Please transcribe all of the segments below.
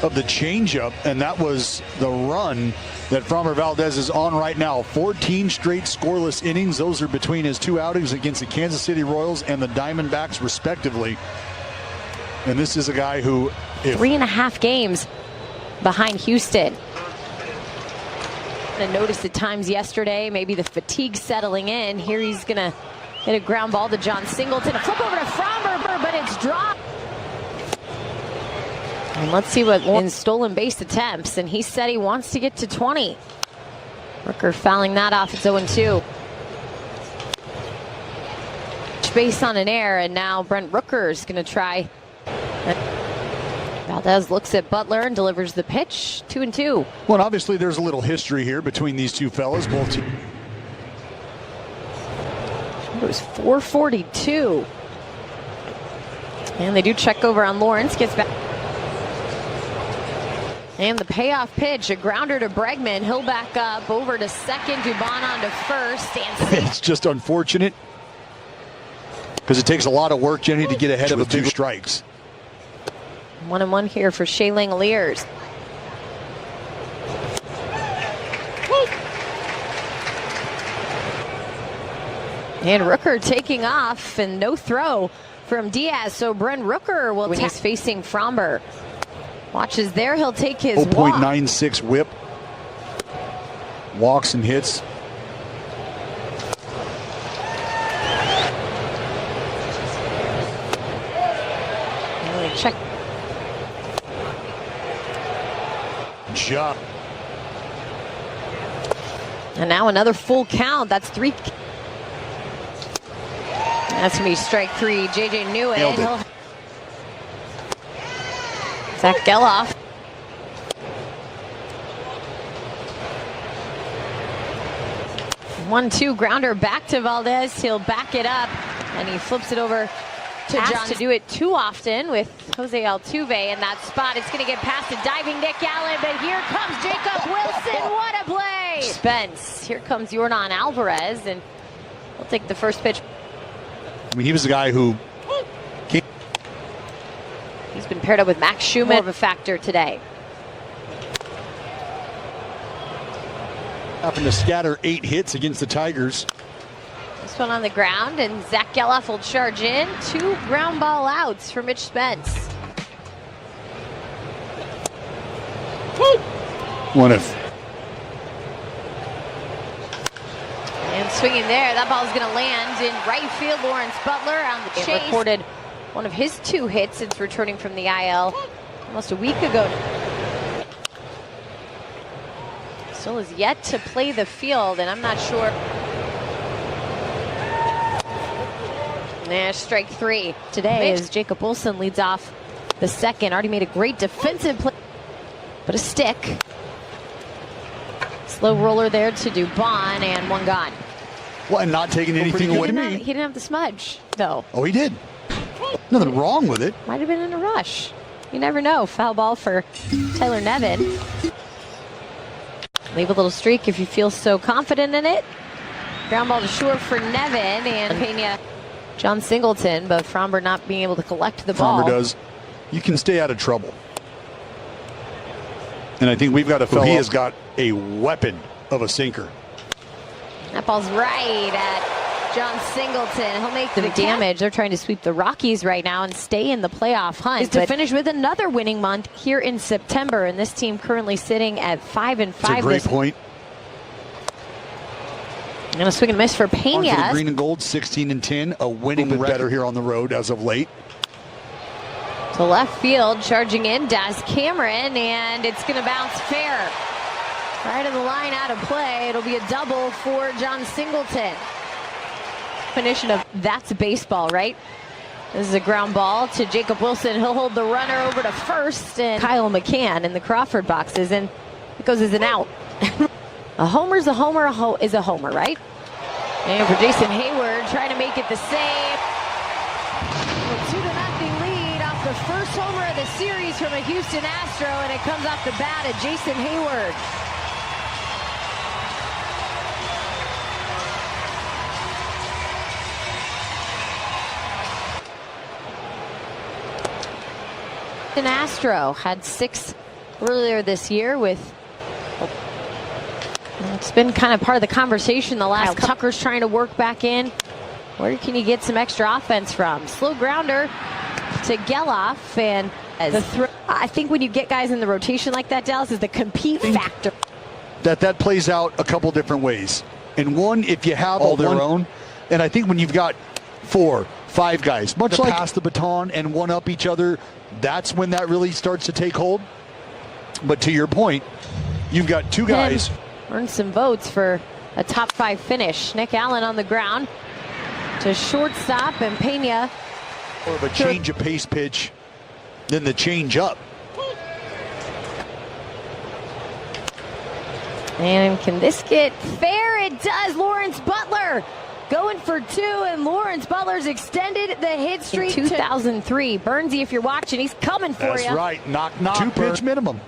of the changeup, and that was the run that Framber Valdez is on right now. 14 straight scoreless innings. Those are between his 2 outings against the Kansas City Royals and the Diamondbacks, respectively. And this is a guy who... 3.5 games behind Houston. I noticed at times yesterday, maybe the fatigue settling in. Here he's going to hit a ground ball to John Singleton. A flip over to Framber, but it's dropped. And let's see what in stolen base attempts. And he said he wants to get to 20. Rooker fouling that off. It's 0-2. Base on an error, and now Brent Rooker is going to try. Valdez looks at Butler and delivers the pitch. 2-2. Well, obviously there's a little history here between these two fellas. Both teams. It was 442. And they do check over on Lawrence. Gets back. And the payoff pitch, a grounder to Bregman. He'll back up over to second. Dubon on to first. And it's just unfortunate because it takes a lot of work, Jenny, to get ahead of 2 strikes. 1-1 here for Shea Langoliers. And Rooker taking off, and no throw from Diaz. So Brent Rooker will he's facing Framber. Watches there, he'll take his 0.96 whip. Walks and hits. Check. Job. And now another full count. That's 3. That's going to be strike 3. JJ knew it. Zach Geloff. One-two grounder back to Valdez. He'll back it up, and he flips it over to John. To do it too often with Jose Altuve in that spot. It's going to get past a diving Nick Allen, but here comes Jacob Wilson. What a play! Spence. Here comes Yordan Alvarez, and he'll take the first pitch. I mean, he was the guy who he's been paired up with Max Schumann. More of a factor today. Happened to scatter 8 hits against the Tigers. This one on the ground, and Zach Geloff will charge in. 2 ground ball outs for Mitch Spence. One if. And swinging there, that ball's going to land in right field. Lawrence Butler on the chase. Recorded one of his 2 hits since returning from the IL almost a week ago. Still is yet to play the field, and I'm not sure. There's strike 3 today as Jacob Wilson leads off the second. Already made a great defensive play, but a stick. Slow roller there to Dubon, and 1 gone. Well, and not taking anything away from me. He didn't have the smudge, though. Oh, he did. Nothing wrong with it. Might have been in a rush. You never know. Foul ball for Tyler Nevin. Leave a little streak if you feel so confident in it. Ground ball to short for Nevin, and Pena. John Singleton, but Framber not being able to collect the ball. Framber does. You can stay out of trouble. And I think we've got a fellow. He has got a weapon of a sinker. That ball's right at John Singleton. He'll make the damage. They're trying to sweep the Rockies right now and stay in the playoff hunt. Is to finish with another winning month here in September, and this team currently sitting at 5-5. That's a great point. And a swing and miss for Pena. On for the green and gold, 16-10, a winning record. Better here on the road as of late. To left field, charging in, Daz Cameron, and it's going to bounce fair. Right of the line, out of play. It'll be a double for John Singleton. Definition of that's baseball, right? This is a ground ball to Jacob Wilson. He'll hold the runner over to first, and Kyle McCann in the Crawford boxes, and it goes as an out. A homer's a homer, is a homer, right? And for Jason Hayward, trying to make it the same. A 2-0 lead off the first homer of the series from a Houston Astro, and it comes off the bat of Jason Hayward. An Astro had 6 earlier this year with. It's been kind of part of the conversation the last. Tucker's trying to work back in. Where can you get some extra offense from? Slow grounder to Geloff, and I think when you get guys in the rotation like that, Dallas, is the compete factor. That plays out a couple different ways. And one, if you have all their own, and I think when you've got 4, 5 guys, much like pass the baton and one up each other, that's when that really starts to take hold. But to your point, you've got 2 guys. Earned some votes for a top 5 finish. Nick Allen on the ground to shortstop, and Pena. More of a change of pace pitch than the change up. And can this get fair? It does. Lawrence Butler going for 2, and Lawrence Butler's extended the hit streak. In 2003. Burnsy, if you're watching, he's coming for you. That's right. Knock, knock. 2 pitch minimum.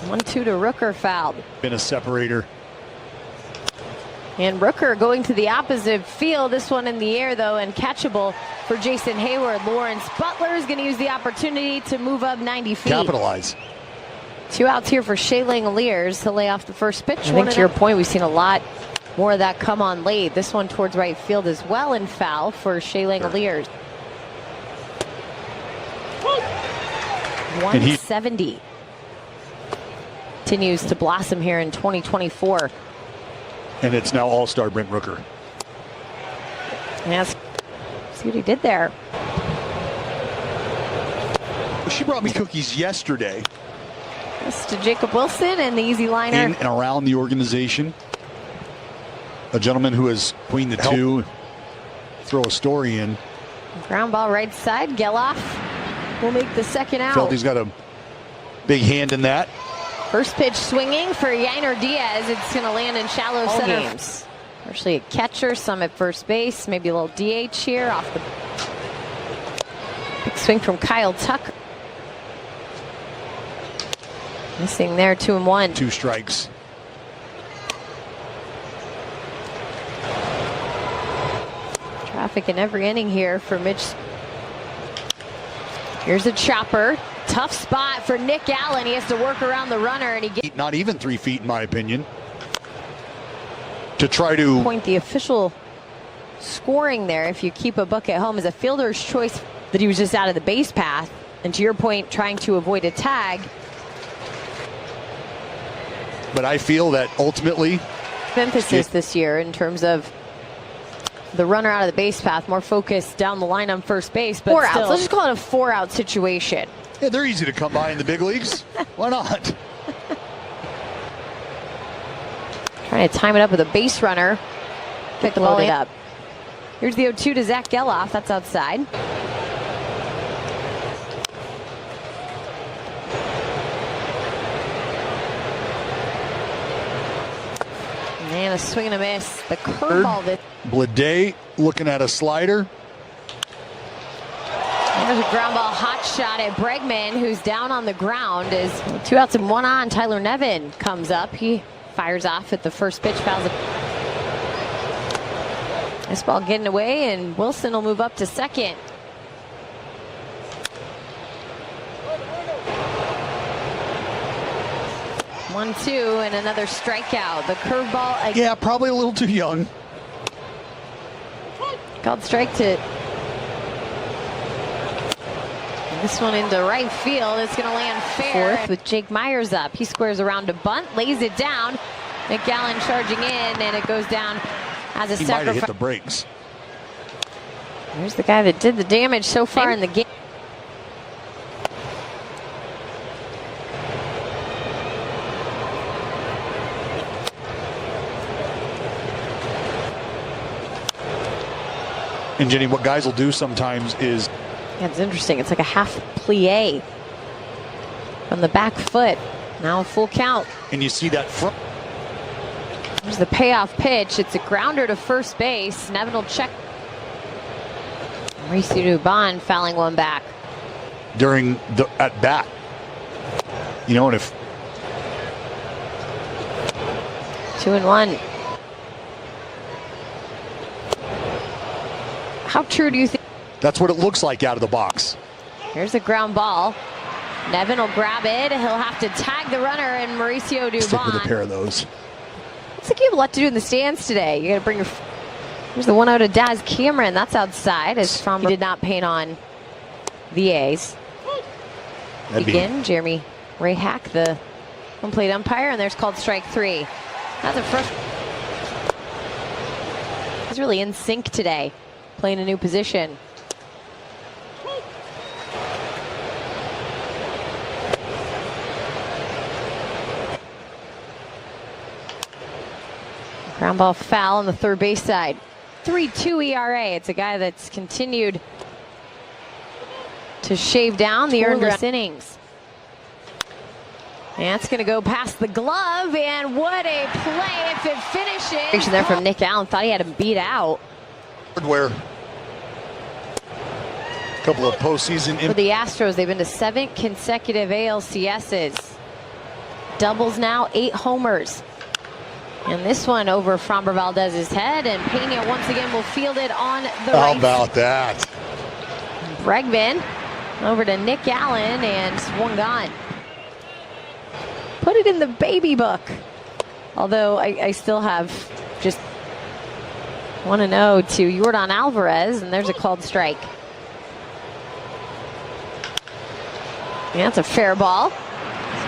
One-two to Rooker, fouled. Been a separator. And Rooker going to the opposite field. This one in the air, though, and catchable for Jason Hayward. Lawrence Butler is going to use the opportunity to move up 90 feet. Capitalize. 2 outs here for Shea Langoliers to lay off the first pitch. I think to your point, we've seen a lot more of that come on late. This one towards right field as well, and foul for Shea Langoliers. 170. Continues to blossom here in 2024. And it's now all-star Brent Rooker. Yes. See what he did there. She brought me cookies yesterday. This to Jacob Wilson and the easy liner. In and around the organization. A gentleman who is between the 2. Throw a story in. Ground ball right side. Geloff will make the second out. Felt he's got a big hand in that. First pitch swinging for Yainer Diaz. It's going to land in shallow center. Games. Actually a catcher, some at first base, maybe a little DH here off the big swing from Kyle Tucker. Missing there, 2-1. 2 strikes. Traffic in every inning here for Mitch. Here's a chopper. Tough spot for Nick Allen. He has to work around the runner, and he gets not even 3 feet, in my opinion, to try to point. The official scoring there, if you keep a buck at home, is a fielder's choice that he was just out of the base path, and to your point, trying to avoid a tag. But I feel that ultimately emphasis this year in terms of the runner out of the base path, more focused down the line on first base, but 4 outs. Let's just call it a 4-out situation. Yeah, they're easy to come by in the big leagues. Why not? Trying to time it up with a base runner. Pick the ball up. Here's the 0-2 to Zach Geloff. That's outside. And a swing and a miss. The curveball. Blade looking at a slider. There's a ground ball hot shot at Bregman, who's down on the ground. Is 2 outs and 1 on. Tyler Nevin comes up. He fires off at the first pitch. Fouls it. This ball getting away, and Wilson will move up to second. One, 2, and another strikeout. The curveball. Yeah, probably a little too young. Called strike to. This one into right field. It's going to land fair. Fourth with Jake Myers up. He squares around to bunt, lays it down. Nick Allen charging in, and it goes down as a sacrifice. He might have hit the brakes. There's the guy that did the damage so far in the game. And Jenny, what guys will do sometimes is. Yeah, it's interesting. It's like a half plie from the back foot. Now a full count. And you see that front. There's the payoff pitch. It's a grounder to first base. Nevin will check. Mauricio Dubon fouling one back. During the at bat. You know, and if. 2-1. How true do you think? That's what it looks like out of the box. Here's a ground ball. Nevin will grab it. He'll have to tag the runner, and Mauricio Dubon. Stick with a pair of those. Looks like you have a lot to do in the stands today. You got to bring your. Here's the 1-0 to Daz Cameron. That's outside as Fromber did not paint on the A's. Begin. Jeremy Rayhack, the home plate umpire, and there's called strike 3. That's a first. He's really in sync today, playing a new position. Ground ball foul on the third base side. 3.2 ERA. It's a guy that's continued to shave down the earned run innings. And it's going to go past the glove, and what a play if it finishes. There from Nick Allen, thought he had him beat out. Hardware. Couple of postseason. For the Astros, they've been to 7 consecutive ALCSs. Doubles now, 8 homers. And this one over Fromber Valdez's head, and Pena once again will field it on the right. How about that? Bregman over to Nick Allen, and one gone. Put it in the baby book. Although I still have just 1-0 to Yordan Alvarez, and there's a called strike. Yeah, that's a fair ball.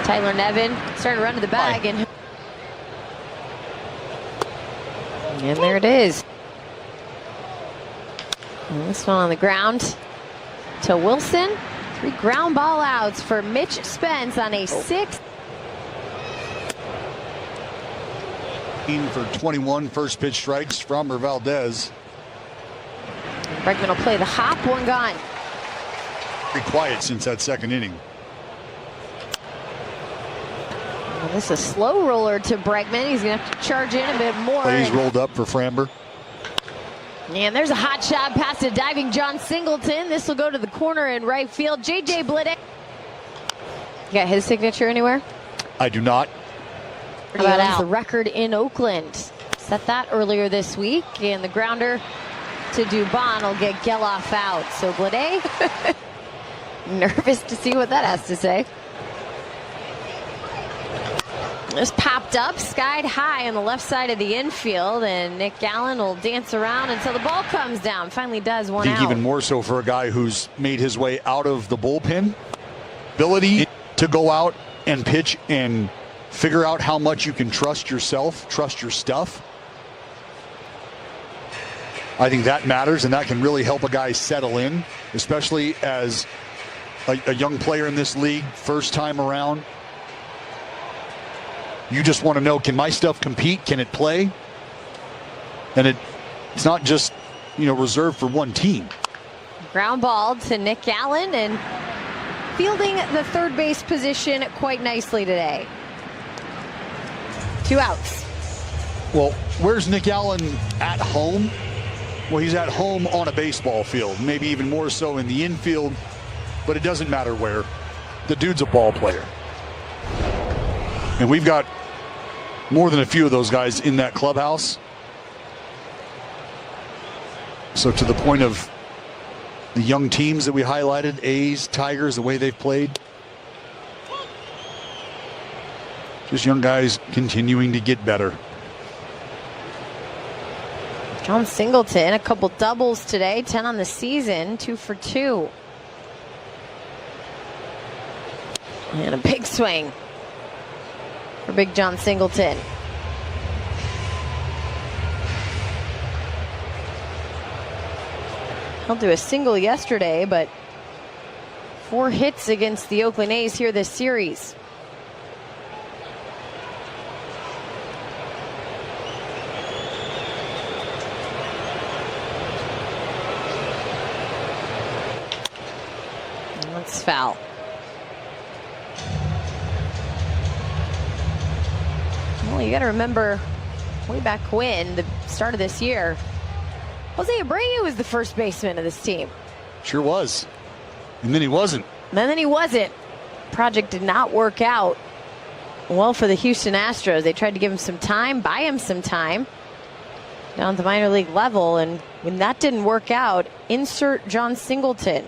Tyler Nevin starting to run to the bag, and there it is. And this one on the ground to Wilson. 3 ground ball outs for Mitch Spence on a 6. For 21 first pitch strikes from Valdez. Bregman will play the hop, one gone. Pretty quiet since that second inning. Well, this is a slow roller to Bregman. He's going to have to charge in a bit more. He's rolled up for Framber. And there's a hot shot past a diving John Singleton. This will go to the corner in right field. J.J. Blitty. You got his signature anywhere? I do not. How about Al? The record in Oakland. Set that earlier this week. And the grounder to Dubon will get Geloff out. So Blitty, nervous to see what that has to say. Just popped up, skied high on the left side of the infield, and Nick Allen will dance around until the ball comes down. Finally does one out. I think even more so for a guy who's made his way out of the bullpen. Ability to go out and pitch and figure out how much you can trust yourself, trust your stuff. I think that matters, and that can really help a guy settle in, especially as a young player in this league, first time around. You just want to know, can my stuff compete? Can it play? And it's not just, reserved for one team. Ground ball to Nick Allen, and fielding the third base position quite nicely today. 2 outs. Well, where's Nick Allen at home? Well, he's at home on a baseball field, maybe even more so in the infield, but it doesn't matter where. The dude's a ball player. And we've got more than a few of those guys in that clubhouse. So to the point of the young teams that we highlighted, A's, Tigers, the way they've played. Just young guys continuing to get better. John Singleton, a couple doubles today, 10 on the season, 2 for 2. And a big swing for big John Singleton. He'll do a single yesterday, but 4 hits against the Oakland A's here this series. And that's foul. Well, you got to remember, way back when, the start of this year, Jose Abreu was the first baseman of this team. Sure was. And then he wasn't. Project did not work out well for the Houston Astros. They tried to give him some time, buy him some time down at the minor league level, and When that didn't work out, insert John Singleton.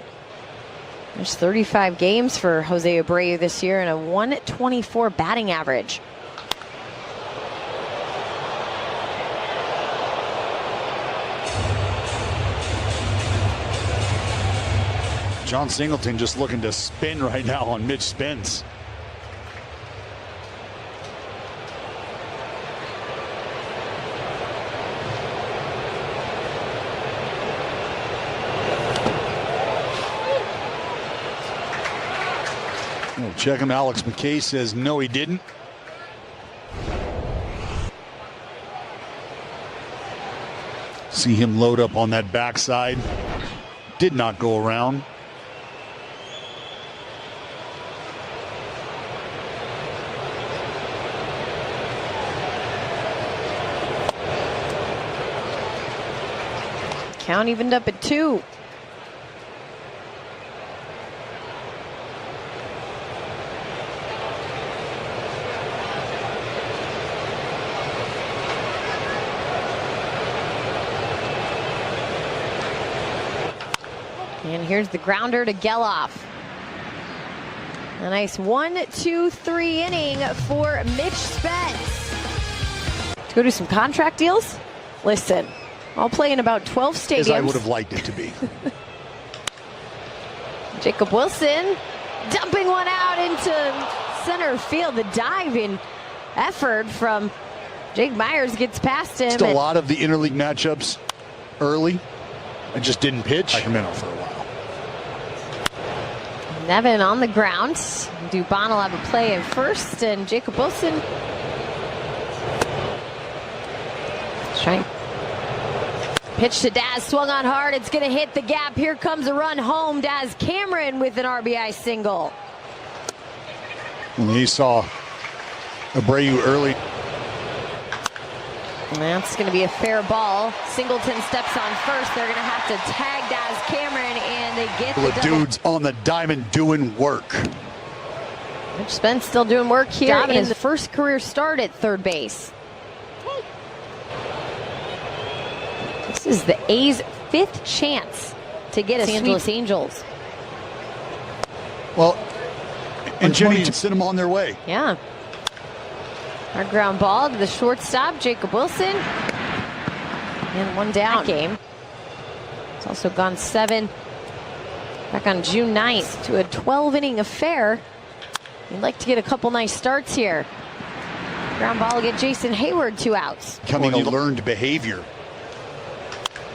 There's 35 games for Jose Abreu this year and a 124 batting average. John Singleton just looking to spin right now on Mitch Spence. Oh, check him. Alex McKay says no, he didn't. See him load up on that backside. Did not go around. Count evened up at 2. And here's the grounder to Geloff. A nice 1-2-3 inning for Mitch Spence. To go do some contract deals? Listen, I'll play in about 12 stadiums. As I would have liked it to be. Jacob Wilson dumping one out into center field. The diving effort from Jake Myers gets past him. Just a lot of the interleague matchups early. I just didn't pitch. Sacramento for a while. Nevin on the ground. Dubon will have a play in first, and Jacob Wilson trying. Pitch to Daz, swung on hard. It's going to hit the gap. Here comes a run home. Daz Cameron with an RBI single. When he saw Abreu early. That's going to be a fair ball. Singleton steps on first. They're going to have to tag Daz Cameron, and they get the dudes on the diamond doing work. Mitch Spence still doing work here in his first career start at third base. This is the A's 5th chance to get a Los Angeles Angels. Well, and Jenny sent them on their way. Yeah. Our ground ball to the shortstop, Jacob Wilson. And one down. Game. It's also gone 7 back on June 9th to a 12-inning affair. You'd like to get a couple nice starts here. Ground ball will get Jason Hayward 2 outs. Coming a learned behavior.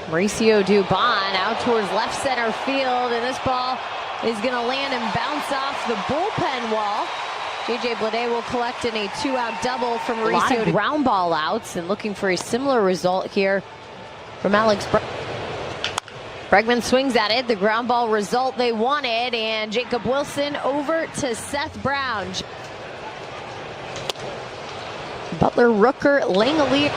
Mauricio Dubon out towards left center field, and this ball is going to land and bounce off the bullpen wall. J.J. Bleday will collect in a 2-out double from Mauricio. A lot of ground ball outs, and looking for a similar result here from Alex Bregman swings at it. The ground ball result they wanted, and Jacob Wilson over to Seth Brown. Butler, Rooker, Langelier.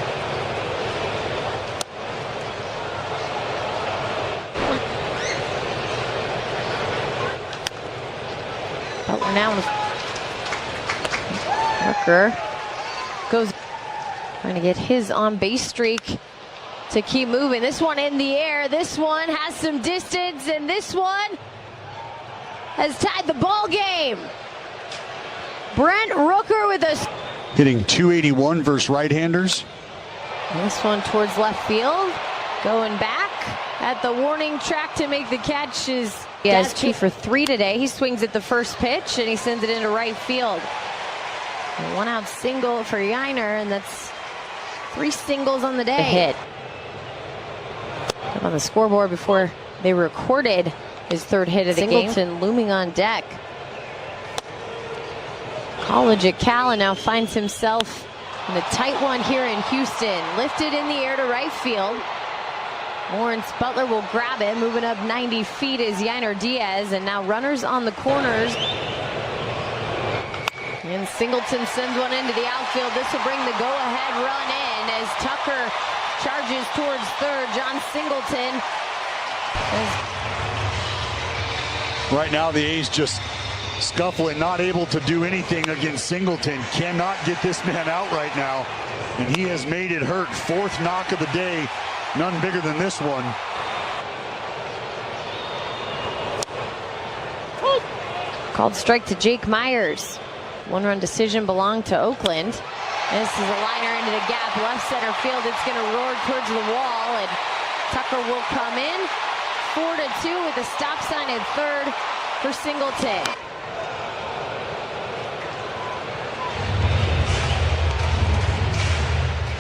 Butler now. Rooker goes trying to get his on-base streak to keep moving. This one in the air. This one has some distance, and this one has tied the ball game. Brent Rooker with a hitting .281 versus right-handers. This one towards left field, going back at the warning track to make the catch. He has 2 for 3 today. He swings at the first pitch, and he sends it into right field. A 1-out single for Yiner, and that's 3 singles on the day. Hit up on the scoreboard before they recorded his 3rd hit of the game. Singleton looming on deck. College at Cal, and now finds himself in a tight one here in Houston. Lifted in the air to right field. Lawrence Butler will grab it. Moving up 90 feet is Yiner Diaz, and now runners on the corners. And Singleton sends one into the outfield. This will bring the go-ahead run in as Tucker charges towards third. John Singleton. Right now the A's just scuffling, not able to do anything against Singleton. Cannot get this man out right now, and he has made it hurt. 4th knock of the day None bigger than this one. Called strike to Jake Myers. One-run decision belonged to Oakland. This is a liner into the gap, left center field. It's going to roar towards the wall, and Tucker will come in. 4-2 with a stop sign at third for Singleton.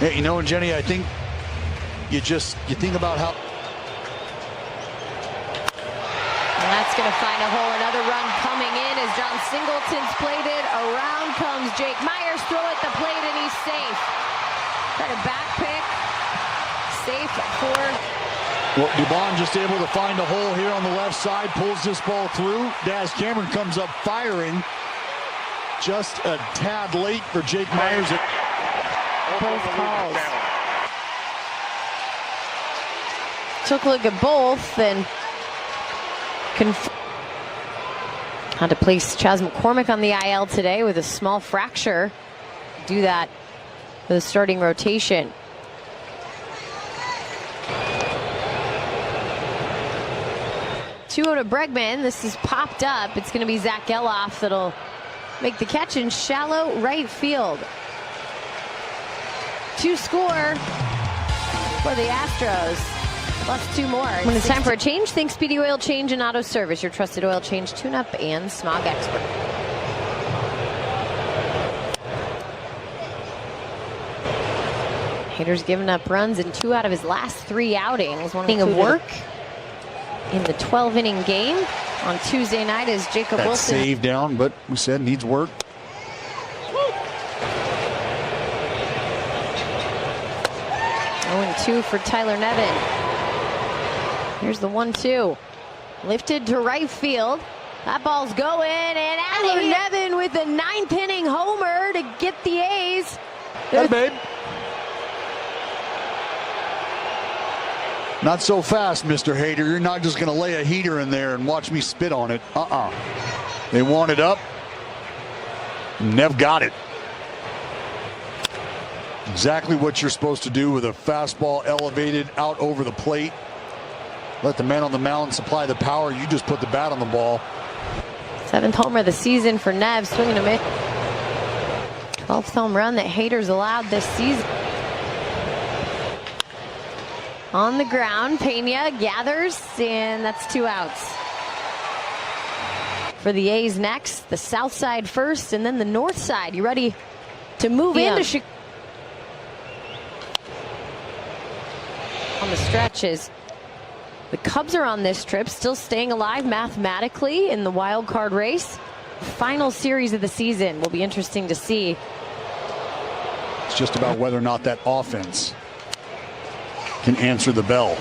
Yeah, you know, Jenny, I think you think about how. And that's going to find a hole. Another run coming in as John Singleton's played it. Around comes Jake Myers. Throw at the plate, and he's safe. Try to back pick. Safe for. Well, Dubon just able to find a hole here on the left side. Pulls this ball through. Daz Cameron comes up firing. Just a tad late for Jake Myers. Both calls. Took a look at both and had to place Chas McCormick on the IL today with a small fracture. Do that for the starting rotation. Two to Bregman. This is popped up. It's going to be Zach Geloff that'll make the catch in shallow right field. To score for the Astros. Plus two more. When it's time for a change, think Speedy Oil Change and Auto Service, your trusted oil change, tune-up, and smog expert. Hader's given up runs in 2 out of his last 3 outings. One of work in the 12-inning game on Tuesday night as Jacob Wilson. Save down, but we said needs work. Oh, 2 for Tyler Nevin. Here's the 1-2. Lifted to right field. That ball's going, and Tyler Nevin with the 9th inning homer to get the A's. Hey, babe. Not so fast, Mr. Hader. You're not just going to lay a heater in there and watch me spit on it. They want it up. Nev got it. Exactly what you're supposed to do with a fastball elevated out over the plate. Let the man on the mound supply the power. You just put the bat on the ball. 7th homer of the season for Nev, swinging a miss. 12th home run that Hader's allowed this season. On the ground, Pena gathers, and that's 2 outs. For the A's next, the south side first, and then the north side. You ready to move into Chicago? On the stretches. The Cubs are on this trip, still staying alive mathematically in the wild card race. Final series of the season will be interesting to see. It's just about whether or not that offense can answer the bell.